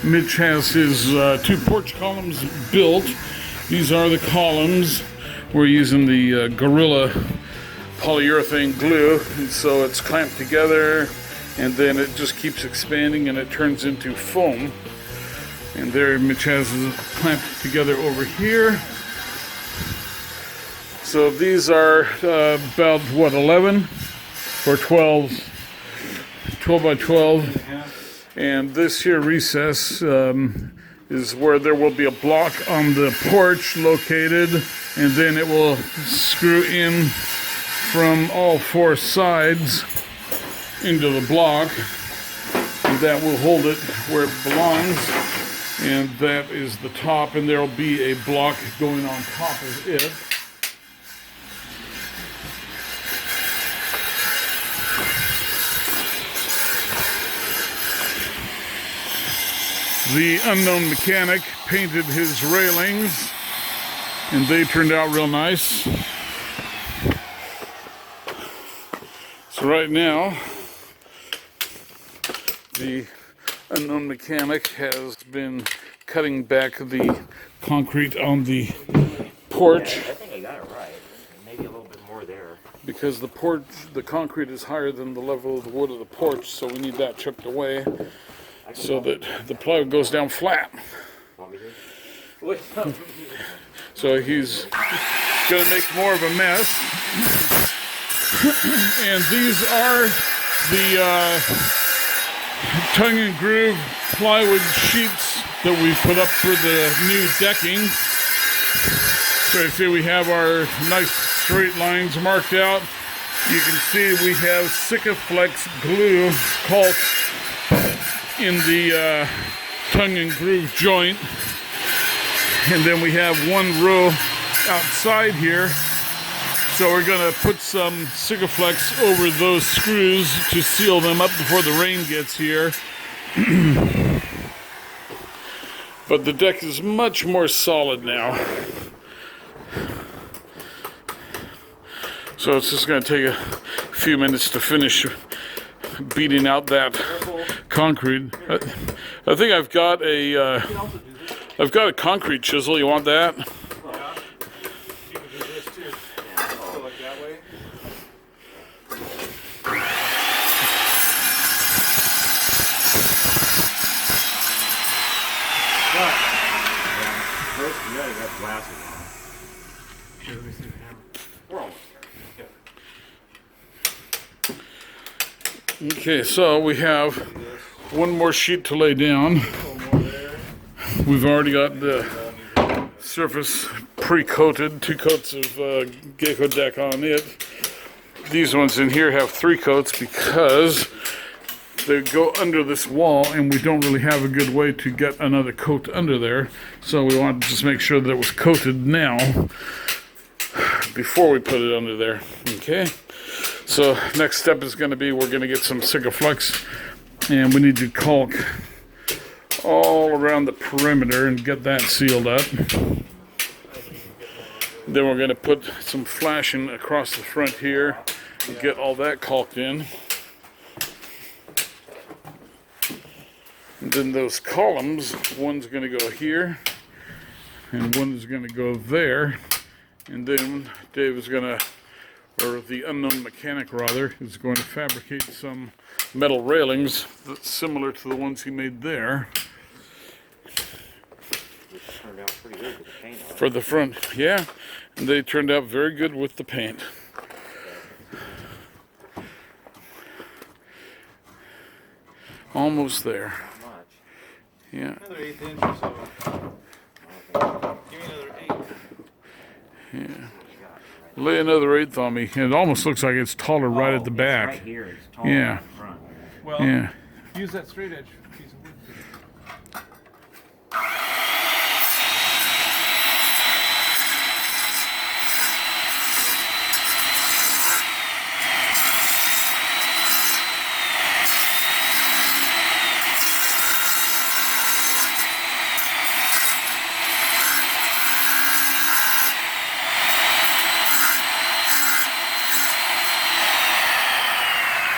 Mitch has his two porch columns built. These are the columns. We're using the Gorilla polyurethane glue, and so it's clamped together, and then it just keeps expanding and it turns into foam. And there Mitch has it clamped together over here. So these are about what, 11 or 12 by 12. And this here recess is where there will be a block on the porch located, and then it will screw in from all four sides into the block, and that will hold it where it belongs. And that is the top, and there will be a block going on top of it. The unknown mechanic painted his railings, and they turned out real nice. So right now, the unknown mechanic has been cutting back the concrete on the porch. I think I got it right. Maybe a little bit more there. Because the concrete is higher than the level of the wood of the porch, so we need that chipped away so that the plywood goes down flat. So he's gonna make more of a mess. And these are the tongue and groove plywood sheets that we put up for the new decking. So you see we have our nice straight lines marked out. You can see we have Sikaflex glue caulked in the tongue and groove joint. And then we have one row outside here. So we're gonna put some Sikaflex over those screws to seal them up before the rain gets here. But the deck is much more solid now. So it's just gonna take a few minutes to finish beating out that concrete. I think I've got a concrete chisel. You want that? Okay, so we have one more sheet to lay down. We've already got the surface pre-coated, 2 coats of Gecko deck on it. These ones in here have 3 coats because they go under this wall, and we don't really have a good way to get another coat under there. So we want to just make sure that it was coated now before we put it under there. Okay, so next step is going to be we're going to get some Sikaflex, and we need to caulk all around the perimeter and get that sealed up. Then we're going to put some flashing across the front here and get all that caulked in. And then those columns, one's going to go here and one's going to go there. And then Dave is going to, or the unknown mechanic rather, is going to fabricate some metal railings that's similar to the ones he made there. Turned out pretty good with the paint on it. For the front, yeah, and they turned out very good with the paint. Almost there. Not much. Yeah. Another 1/8 inch or so. Give me another 8. Yeah. Lay another 1/8 on me. It almost looks like it's taller right at the back. Right here. It's taller Yeah. in the front. Well, Yeah. use that straight edge piece of wood.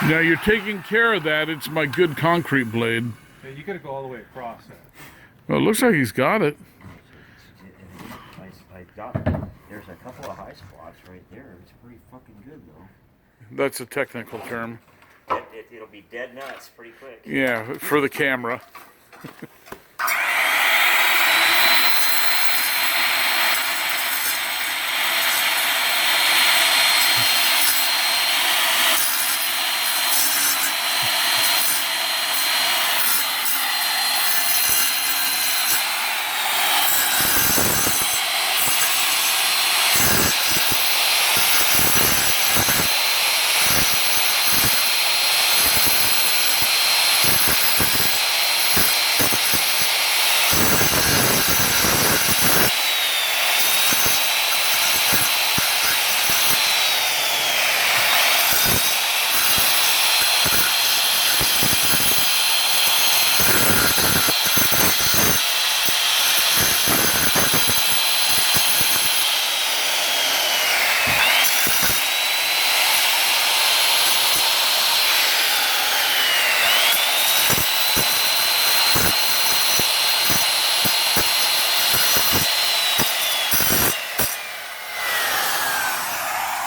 Now you're taking care of that. It's my good concrete blade. Yeah, you gotta go all the way across that. Well, it looks like he's got it. I got there's a couple of high spots right there. It's pretty fucking good though. That's a technical term. It'll be dead nuts pretty quick. Yeah, for the camera.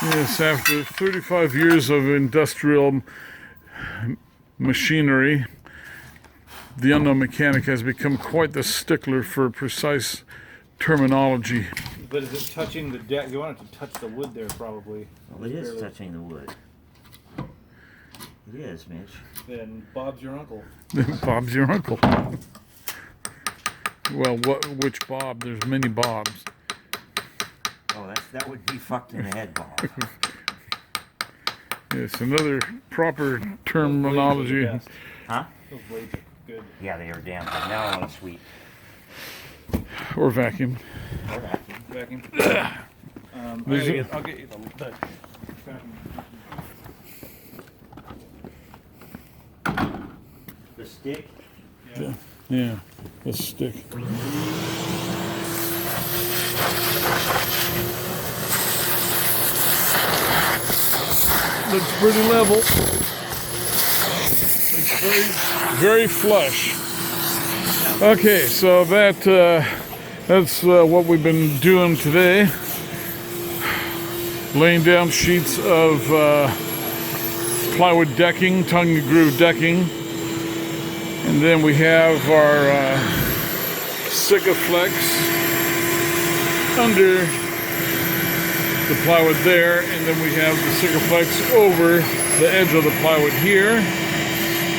Yes, after 35 years of industrial machinery, the unknown mechanic has become quite the stickler for precise terminology. But is it touching the deck? You want it to touch the wood there, probably. Well, it is touching the wood. It is, Mitch. Then Bob's your uncle. Bob's your uncle. Well, which Bob? There's many Bobs. Oh, that would be fucked in the head, Bob. Yes, another proper terminology. Those blades are the best. Huh? Those blades are good. Yeah, they are damn good. Now I want to sweep. Or vacuum. Or vacuum. Vacuum. There's I'll get you the vacuum. The stick. Yeah. Yeah, a stick. Looks pretty level. Looks very flush. Okay, so that's what we've been doing today. Laying down sheets of plywood decking, tongue and groove decking. And then we have our Sikaflex under the plywood there, and then we have the Sikaflex over the edge of the plywood here.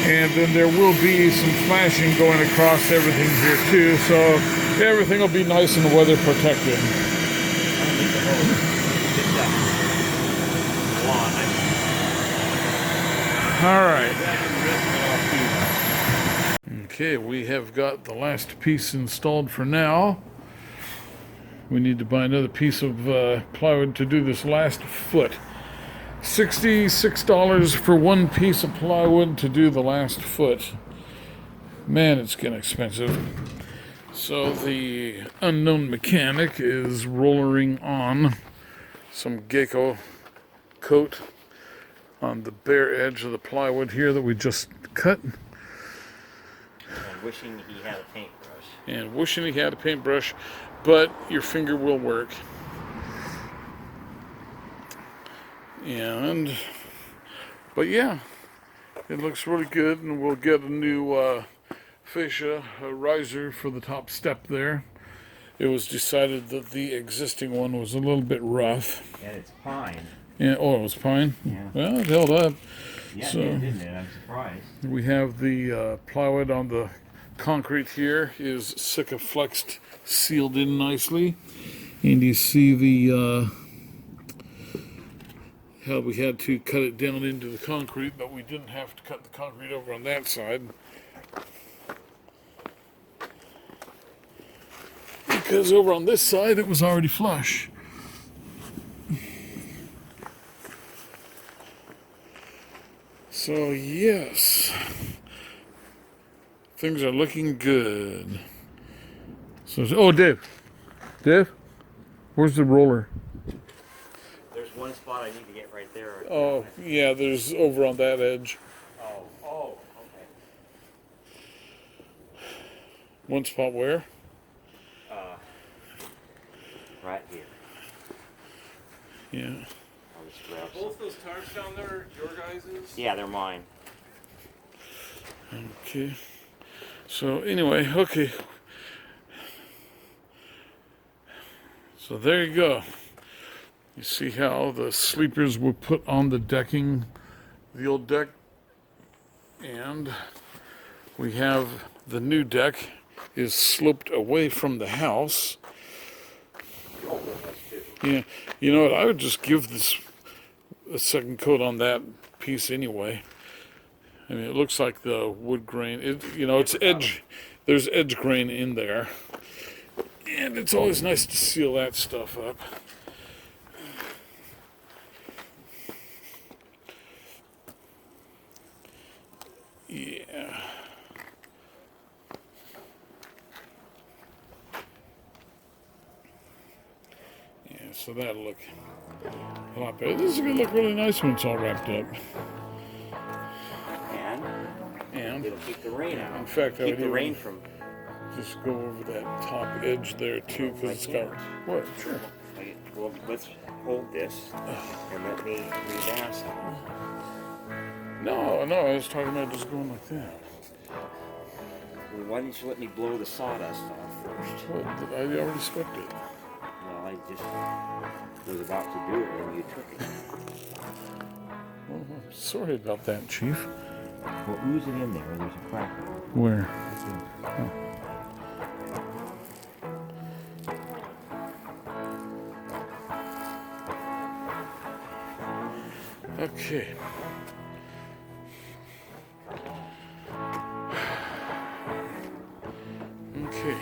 And then there will be some flashing going across everything here too, so everything will be nice and weather protected. All right. Okay, we have got the last piece installed for now. We need to buy another piece of plywood to do this last foot. $66 for one piece of plywood to do the last foot. Man, it's getting expensive. So the unknown mechanic is rollering on some gecko coat on the bare edge of the plywood here that we just cut. And wishing he had a paintbrush. And wishing he had a paintbrush, but your finger will work. But yeah, it looks really good, and we'll get a new fascia riser for the top step there. It was decided that the existing one was a little bit rough. Yeah, it's pine. Yeah, oh, it was pine? Yeah. Well, it held up. Yeah, So- it did, didn't it? I'm surprised. We have the plywood on the concrete here is Sikaflexed, sealed in nicely. And you see the how we had to cut it down into the concrete, but we didn't have to cut the concrete over on that side. Because over on this side it was already flush. So yes, things are looking good. So, oh, Dave, where's the roller? There's one spot I need to get right there. Oh, yeah, there's over on that edge. Oh, okay. One spot where? Right here. Yeah. I'll just grab some. Both those tarps down there are your guys's? Yeah, they're mine. Okay. So anyway, okay. So there you go. You see how the sleepers were put on the decking, the old deck, and we have the new deck is sloped away from the house. Yeah, you know what? I would just give this a second coat on that piece anyway. I mean, it looks like the wood grain. It's edge. There's edge grain in there, and it's always nice to seal that stuff up. Yeah. Yeah, so that'll look a lot better. This is gonna look really nice when it's all wrapped up. And it'll keep the rain out. In fact, I keep would the even rain from. just go over that top edge there too, because it's got what? Sure. Well, let's hold this and let me revamp. No, I was talking about just going like that. Well, why didn't you let me blow the sawdust off first? Well, I already swept it. Well, I just was about to do it when you took it. Well, I'm sorry about that, Chief. Well, ooze it in there. There's a crack. Where? Okay. Okay.